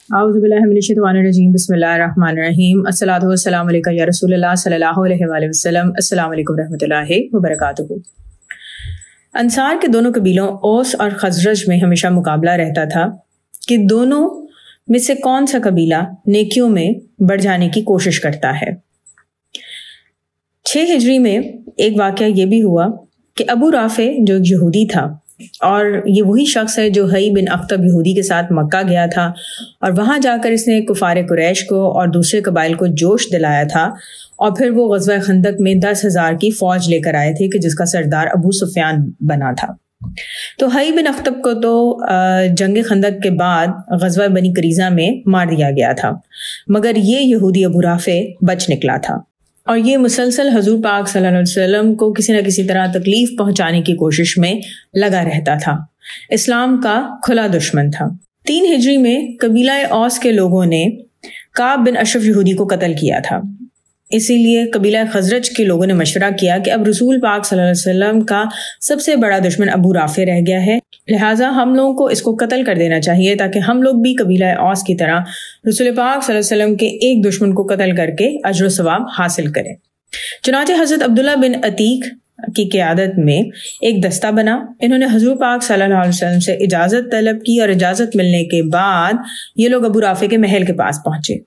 اعوذ باللہ من الشیطان الرجیم بسم اللہ الرحمن الرحیم الصلاۃ والسلام علیکہ یا رسول اللہ صلی اللہ علیہ وآلہ وسلم السلام علیکم رحمۃ اللہ وبرکاتہ۔ انصار کے دونوں قبیلوں اوس اور خزرج میں ہمیشہ مقابلہ رہتا تھا کہ دونوں میں سے کون سا قبیلہ نیکیوں میں بڑھ جانے کی کوشش کرتا ہے۔ 6 ہجری میں ایک واقعہ یہ بھی ہوا کہ ابو رافع جو ایک یہودی تھا، اور یہ وہی شخص ہے جو حئی بن اخطب یہودی کے ساتھ مکہ گیا تھا اور وہاں جا کر اس نے کفار قریش کو اور دوسرے قبائل کو جوش دلایا تھا، اور پھر وہ غزوہ خندق میں 10,000 کی فوج لے کر آئے تھے کہ جس کا سردار ابو سفیان بنا تھا۔ تو حئی بن اخطب کو تو جنگ خندق کے بعد غزوہ بنی قریظہ میں مار دیا گیا تھا، مگر یہ یہودی ابو رافع بچ نکلا تھا، اور یہ مسلسل حضور پاک صلی اللہ علیہ وسلم کو کسی نہ کسی طرح تکلیف پہنچانے کی کوشش میں لگا رہتا تھا۔ اسلام کا کھلا دشمن تھا۔ 3 ہجری میں قبیلہ اوس کے لوگوں نے کعب بن اشرف یہودی کو قتل کیا تھا، اسی لیے قبیلہ خزرج کے لوگوں نے مشورہ کیا کہ اب رسول پاک صلی اللہ علیہ وسلم کا سب سے بڑا دشمن ابو رافع رہ گیا ہے، لہٰذا ہم لوگوں کو اس کو قتل کر دینا چاہیے تاکہ ہم لوگ بھی قبیلہ اوس کی طرح رسول پاک صلی اللہ علیہ وسلم کے ایک دشمن کو قتل کر کے اجر و ثواب حاصل کریں۔ چنانچہ حضرت عبداللہ بن عتیق کی قیادت میں ایک دستہ بنا۔ انہوں نے حضور پاک صلی اللہ علیہ وسلم سے اجازت طلب کی، اور اجازت ملنے کے بعد یہ لوگ ابو رافع کے محل کے پاس پہنچے۔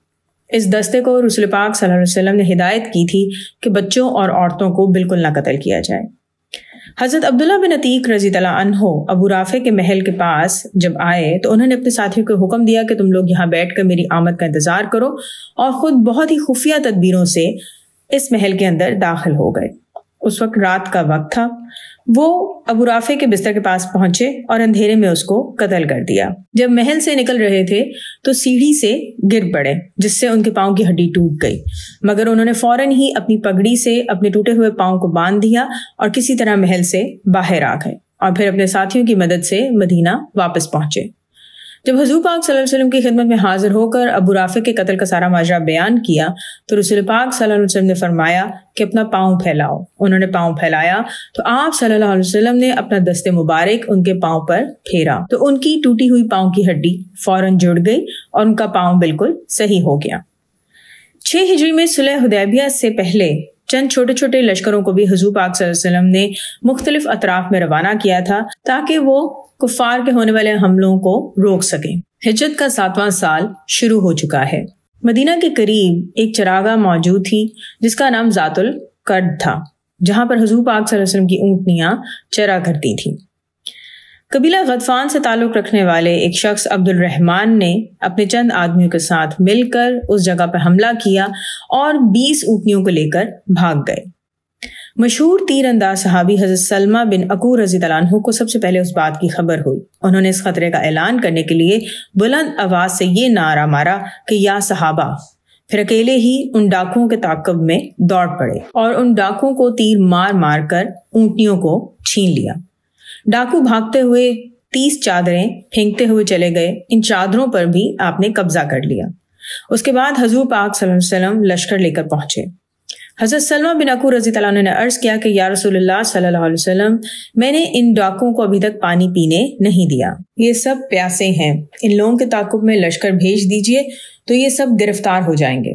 اس دستے کو رسول پاک صلی اللہ علیہ وسلم نے ہدایت کی تھی کہ بچوں اور عورتوں کو بالکل نہ قتل کیا جائے۔ حضرت عبداللہ بن عتیق رضی اللہ عنہ ابو رافع کے محل کے پاس جب آئے تو انہوں نے اپنے ساتھیوں کو حکم دیا کہ تم لوگ یہاں بیٹھ کر میری آمد کا انتظار کرو، اور خود بہت ہی خفیہ تدبیروں سے اس محل کے اندر داخل ہو گئے۔ اس وقت رات کا وقت تھا۔ وہ ابو رافع کے بستر کے پاس پہنچے اور اندھیرے میں اس کو قتل کر دیا۔ جب محل سے نکل رہے تھے تو سیڑھی سے گر پڑے، جس سے ان کے پاؤں کی ہڈی ٹوٹ گئی، مگر انہوں نے فوراً ہی اپنی پگڑی سے اپنے ٹوٹے ہوئے پاؤں کو باندھ دیا اور کسی طرح محل سے باہر آ گئے، اور پھر اپنے ساتھیوں کی مدد سے مدینہ واپس پہنچے۔ جب حضور پاک صلی اللہ علیہ وسلم کی خدمت میں حاضر ہو کر ابو رافع کے قتل کا سارا ماجرا بیان کیا تو رسول پاک صلی اللہ علیہ وسلم نے فرمایا کہ اپنا پاؤں پھیلاؤ۔ انہوں نے پاؤں پھیلایا تو آپ صلی اللہ علیہ وسلم نے اپنا دست مبارک ان کے پاؤں پر پھیرا تو ان کی ٹوٹی ہوئی پاؤں کی ہڈی فوراً جڑ گئی اور ان کا پاؤں بالکل صحیح ہو گیا۔ 6 ہجری میں صلح حدیبیہ سے پہلے چند چھوٹے چھوٹے لشکروں کو بھی حضور پاک صلی اللہ علیہ وسلم نے مختلف اطراف میں روانہ کیا تھا تاکہ وہ کفار کے ہونے والے حملوں کو روک سکیں۔ ہجرت کا 7واں سال شروع ہو چکا ہے۔ مدینہ کے قریب ایک چراگاہ موجود تھی جس کا نام ذات القرد تھا، جہاں پر حضور پاک صلی اللہ علیہ وسلم کی اونٹنیاں چرا کرتی تھیں۔ قبیلہ غطفان سے تعلق رکھنے والے ایک شخص عبد الرحمن نے اپنے چند آدمیوں کے ساتھ مل کر اس جگہ پر حملہ کیا اور 20 اونٹنیوں کو لے کر بھاگ گئے۔ مشہور تیر انداز صحابی حضرت سلمہ بن عقور رضی اللہ عنہ کو سب سے پہلے اس بات کی خبر ہوئی۔ انہوں نے اس خطرے کا اعلان کرنے کے لیے بلند آواز سے یہ نعرہ مارا کہ یا صحابہ، پھر اکیلے ہی ان ڈاکوؤں کے تعاقب میں دوڑ پڑے اور ان ڈاکوؤں کو تیر مار مار کر اونٹنیوں کو چھین لیا۔ ڈاکو بھاگتے ہوئے 30 چادریں پھینکتے ہوئے چلے گئے۔ ان چادروں پر بھی آپ نے قبضہ کر لیا۔ اس کے بعد حضور پاک صلی اللہ علیہ وسلم لشکر لے کر پہنچے۔ حضرت سلمہ بن عقور رضی اللہ عنہ نے عرض کیا کہ یا رسول اللہ صلی اللہ علیہ وسلم، میں نے ان ڈاکوؤں کو ابھی تک پانی پینے نہیں دیا، یہ سب پیاسے ہیں، ان لوگوں کے تعاقب میں لشکر بھیج دیجئے تو یہ سب گرفتار ہو جائیں گے۔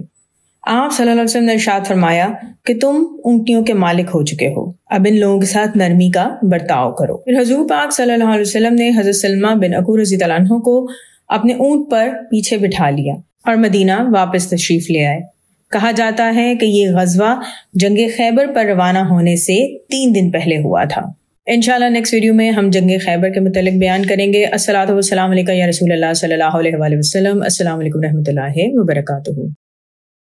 آپ صلی اللہ علیہ وسلم نے ارشاد فرمایا کہ تم اونٹنیوں کے مالک ہو چکے ہو، اب ان لوگوں کے ساتھ نرمی کا برتاؤ کرو۔ پھر حضور پاک صلی اللہ علیہ وسلم نے حضرت سلمہ بن عقور رضی اللہ عنہ کو اپنے اونٹ پر پیچھے بٹھا لیا اور مدینہ واپس تشریف لے آئے۔ کہا جاتا ہے کہ یہ غزوہ جنگ خیبر پر روانہ ہونے سے 3 دن پہلے ہوا تھا۔ انشاءاللہ نیکسٹ ویڈیو میں ہم جنگ خیبر کے متعلق بیان کریں گے۔ الصلاۃ والسلام علیکہ یا رسول اللہ صلی اللہ علیہ وآلہ وسلم۔ السلام علیکم رحمۃ اللہ وبرکاتہ۔